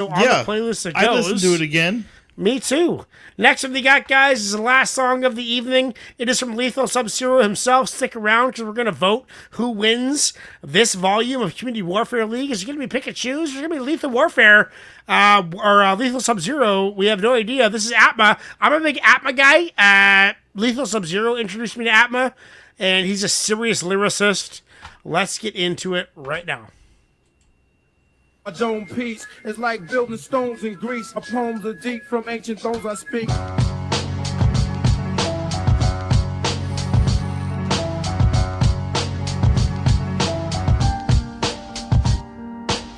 on the playlist that goes. I listened to it again. Me too. Next up we got, guys, is the last song of the evening. It is from Lethal Sub-Zero himself. Stick around because we're going to vote who wins this volume of Community Warfare League. Is it going to be pick and choose? Is it going to be Lethal Warfare or Lethal Sub-Zero? We have no idea. This is ATMA. I'm a big ATMA guy. Lethal Sub-Zero introduced me to ATMA, and he's a serious lyricist. Let's get into it right now. My dome piece is like building stones in Greece. My poems are deep from ancient thrones I speak.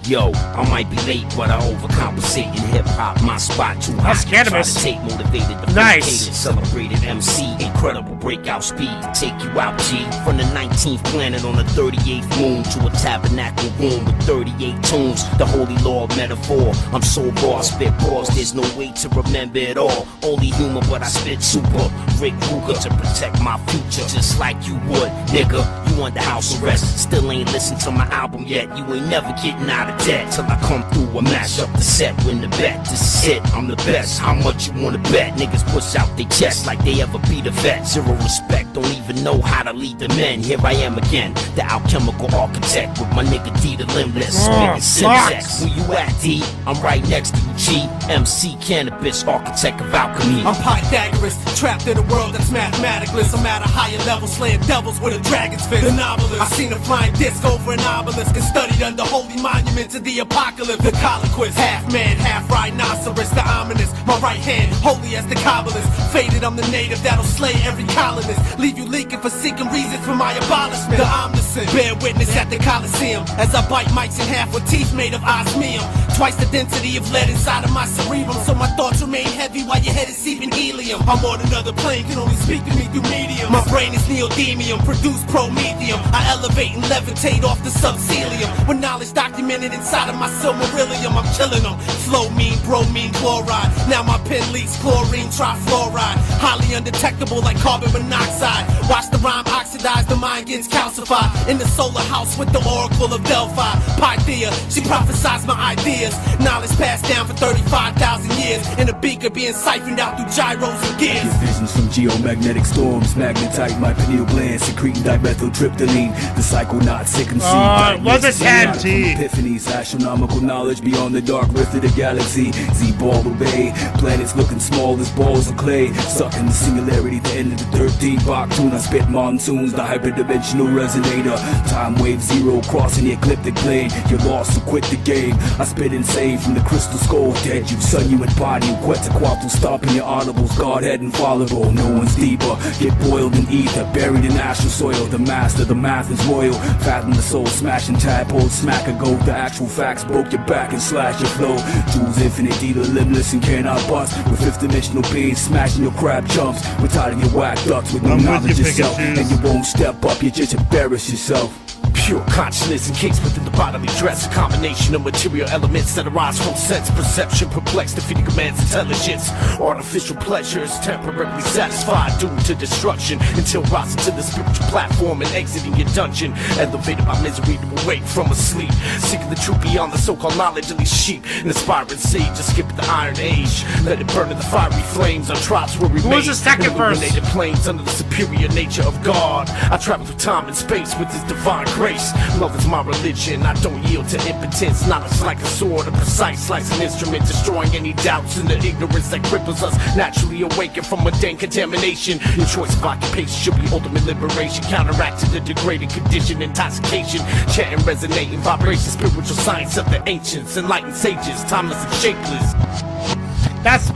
Yo, I might be late, but I overcompensate in hip-hop. My spot too high. That's CANIBUS. Try to take motivated, Nice. Celebrated MC, incredible breakout speed to take you out, G. From the 19th planet on the 38th moon to a tabernacle room with 38 tunes. The holy law of metaphor. I'm so raw, I spit bars, there's no way to remember it all. Only humor, but I spit super. Rick Ruger to protect my future, just like you would, nigga. You under house arrest, still ain't listened to my album yet. You ain't never getting out of debt till I come through and mash up the set. Win the bet, this is it, I'm the best. How much you wanna bet? Niggas push out their chest like they ever beat a vet. Zero respect, don't even know how to lead the men. Here I am again, the alchemical architect with my nigga D DALIMBLESS. Spitting syntax. Where you at, D? I'm right next to you, G. MC Cannabis, architect of alchemy. I'm Pythagoras, trapped in a world that's mathematicless. I'm at a higher level, slaying devils with a dragon's fist. The novelist, I seen a flying disc over an obelisk and studied under holy monuments of the apocalypse. The colloquist, half man, half rhinoceros. The ominous, my right hand, holy as the Kabbalist. Faded, I'm the native that'll slay every colonist. Leave you leaking for seeking reasons for my abolishment. The omniscient, bear witness at the Coliseum as I bite mics in half with teeth made of osmium. Twice the density of lead inside of my cerebrum, so my thoughts remain heavy while your head is seeping helium. I'm on another plane, can only speak to me through medium. My brain is neodymium, produce promethium. I elevate and levitate off the subcelium with knowledge documented inside of my silmarillium. I'm killing them. Flow mean, bromine, chloride. Now my pen leaks chlorine, trifluoride. Highly undetectable like carbon monoxide. Watch the rhyme oxidize, the mind gets calcified. In the solar house with the oracle of Delphi. Pythia, she prophesies my ideas. Knowledge passed down for 35,000 years. In a beaker being siphoned out through gyros and gears. Get visions from geomagnetic storms. Magnetite my pineal gland, secreting dimethyltryptamine. The psychonaut sick and seed. Was it 10? Epiphanies, astronomical knowledge beyond the dark rift of the galaxy. Z-ball obey, planets looking small as balls of clay. Stuck in the singularity, the end of the 13th Bach tune. I spit monsoons, the hyperdimensional resonator. Time wave zero, crossing the ecliptic plane. You're lost, so quit the game. I spit insane from the crystal skull. Dead you, son, you embody. Quetzalcoatl stomping your audibles. Godhead infallible, no one's deeper. Get boiled in ether, buried in astral soil. The master, the math is royal. Fathom the soul, smashing tadpoles, smack a go. The actual facts broke your back and slash your flow. Jewels infinite, D DALIMBLESS and cannot bust. With fifth dimensional beings, smashing your crab chumps. We're tired of your whack ducks with no knowledge yourself. And you won't step up, you just embarrass yourself. Pure consciousness encased within the bodily dress. A combination of material elements that arise from sense perception, perplexed, defeating a man's intelligence. Artificial pleasures temporarily satisfied, doomed to destruction until rising to the spiritual platform and exiting your dungeon. Elevated by misery to awake from a sleep, seeking the truth beyond the so-called knowledge of these sheep. An aspiring sage, just skipping the iron age. Let it burn in the fiery flames. Our tribes will remain. Who was the second verse? Illuminated plains under the superior nature of God. I travel through time and space with His divine grace. Love is my religion, I don't yield to impotence. Knowledge like a sword, a precise slicing instrument, destroying any doubts and the ignorance that cripples us. Naturally awakened from mundane contamination. Your choice of occupation should be ultimate liberation. Counteracting the degraded condition, intoxication. Chanting, resonating, vibration, spiritual science of the ancients. Enlightened sages, timeless and shapeless.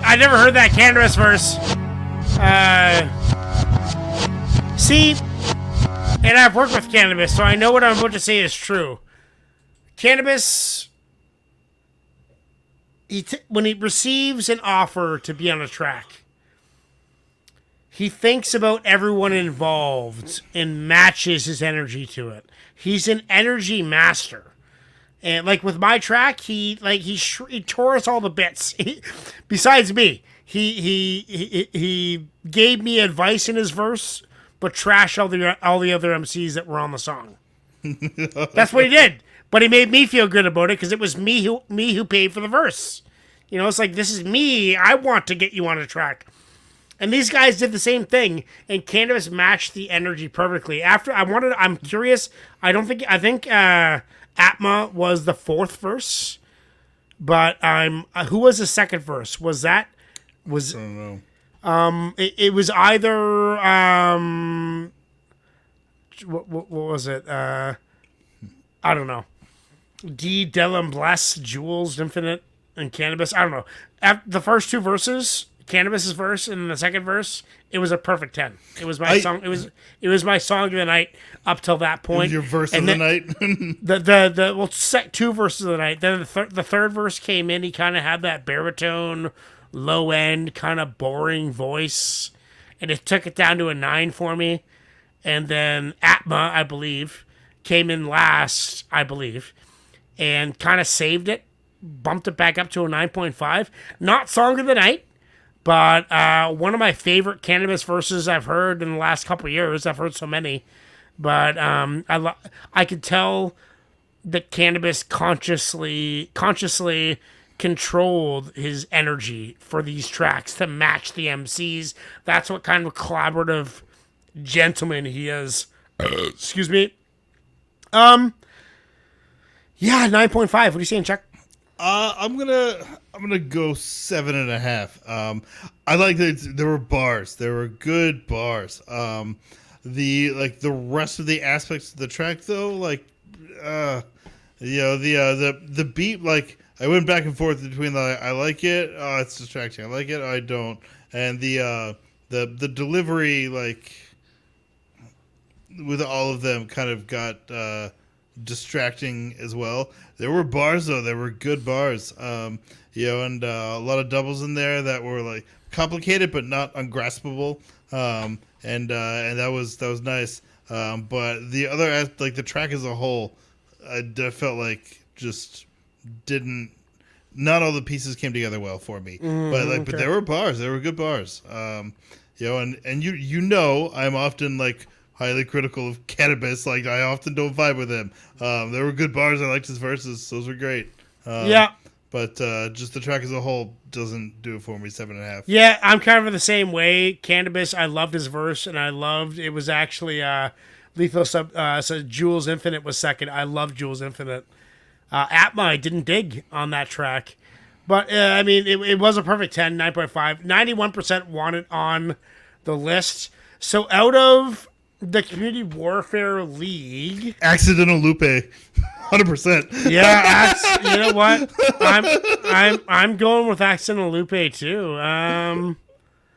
I never heard that CANIBUS verse. See, and I've worked with CANIBUS, so I know what I'm about to say is true. CANIBUS, when he receives an offer to be on a track, he thinks about everyone involved and matches his energy to it. He's an energy master. And like with my track, he tore us all to bits. Besides me, he gave me advice in his verse, but trash all the other MCs that were on the song. That's what he did. But he made me feel good about it because it was me who paid for the verse. You know, it's like, this is me. I want to get you on a track. And these guys did the same thing, and CANIBUS matched the energy perfectly. I'm curious. I think ATMA was the fourth verse, but who was the second verse? I don't know. It was either what was it? I don't know. DALIMBLESS, JEWEZ, INFINIT, and CANIBUS. I don't know. The first two verses, CANIBUS's verse and the second verse, it was a perfect 10. It was my song. It was my song of the night up till that point. Your verse of the night. Two verses of the night. Then the third verse came in. He kind of had that baritone, low end, kind of boring voice, and it took it down to a 9 for me. And then ATMA, I believe, came in last, I believe, and kind of saved it, bumped it back up to a 9.5. Not song of the night, but one of my favorite CANIBUS verses I've heard in the last couple of years. I've heard so many, but I could tell that CANIBUS consciously controlled his energy for these tracks to match the MCs. That's what kind of collaborative gentleman he is. Excuse me. Yeah, 9.5. What are you saying, Chuck? I'm gonna go 7.5. I like that there were bars. There were good bars. The rest of the aspects of the track though, the beat, like I went back and forth between the I like it, oh it's distracting, I like it, I don't, and the delivery, like with all of them, kind of got distracting as well. There were bars though. There were good bars. And a lot of doubles in there that were like complicated but not ungraspable. And that was nice. But the other, like the track as a whole, I felt like just didn't. Not all the pieces came together well for me. But there were bars. There were good bars. And I'm often like highly critical of CANIBUS. Like I often don't vibe with him. There were good bars. I liked his verses. Those were great. Yeah. But just the track as a whole doesn't do it for me. 7.5. Yeah, I'm kind of the same way. CANIBUS, I loved his verse, and it was actually Lethal Sub. So JEWEZ INFINIT was second. I love JEWEZ INFINIT. ATMA, I didn't dig on that track, but it was a perfect 10, 9.5. 91% wanted on the list. So out of the Community Warfare League, Accidental Lupe, 100%. Yeah, you know what? I'm going with Accidental Lupe too.